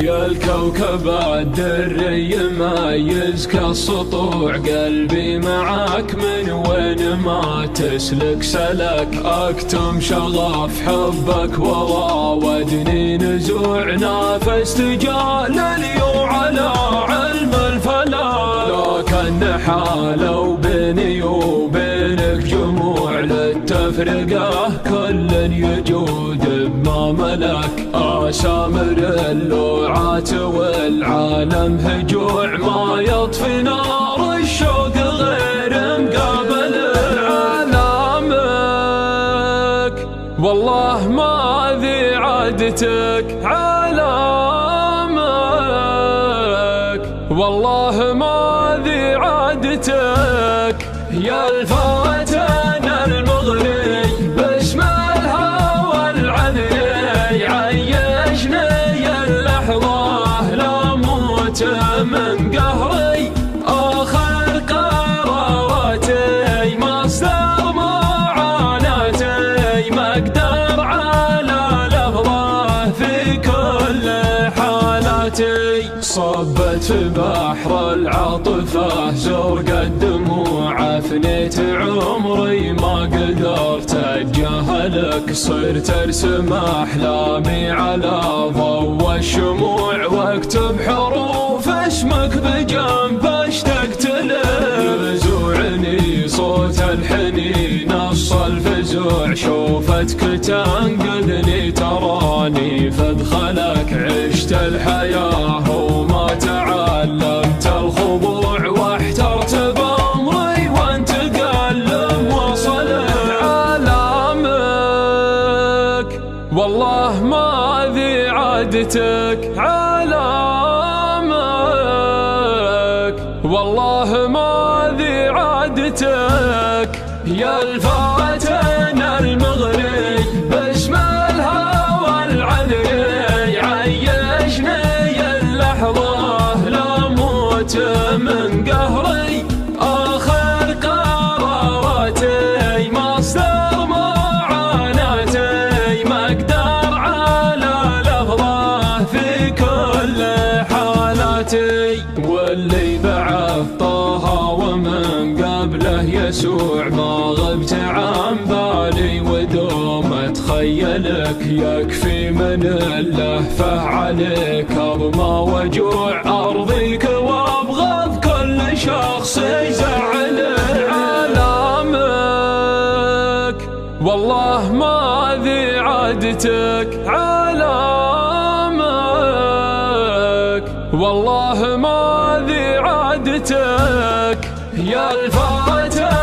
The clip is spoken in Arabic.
يا الكوكب الدري يميز كالسطوع، قلبي معاك من وين ما تسلك سلك. اكتم شغف حبك وراودني نزوع، نافست جاللي وعلى علم الفلك. لكن حالوا بيني وبينك جموع، للتفرقة كل يجود بما ملك. اسامر اللوعات والعالم هجوع، ما يطفي نار الشوق غير مقابل علامك. والله ما ذي عادتك علامك، والله ما ذي عادتك. يا الفاتن المغري باسم الهوى العذري، عيشني اللحظة لا موت من قهري. آخر قراراتي مصدر معاناتي، ما أقدر على لفظه في كل حالاتي. صبت في بحر العاطفة زرق الدموع، افنيت عمري ما قدرت اتجاهلك. صرت ارسم احلامي على ضوء الشموع، واكتب حروف اسمك بجنب اشتقت لك. يزوعني صوت الحنين نص الفزوع، شوفتك تنقذني تراني فادخلك. عشت الحياة وما تعلمت الخضوع، واحترت بأمري وانت قلم وصل علامك. والله ما ذي عادتك علامك، والله ما ذي عادتك. يا الفاتن المغري باسم الهوى العذري، عيشني اللحظة لا موت من قهري. آخر قراراتي مصدر معاناتي، ما أقدر على لفظه في كل حالاتي. واللي بعث طه ومن قبله يسوع، ما غبت عن بالي ودوم اتخيلك. يكفي من اللهفة عليك اضمى وجوع، ارضيك وابغض كل شخص يزعلك. علامك والله ما ذي عادتك علامك، والله ما ذي عادتك. يا الفاتن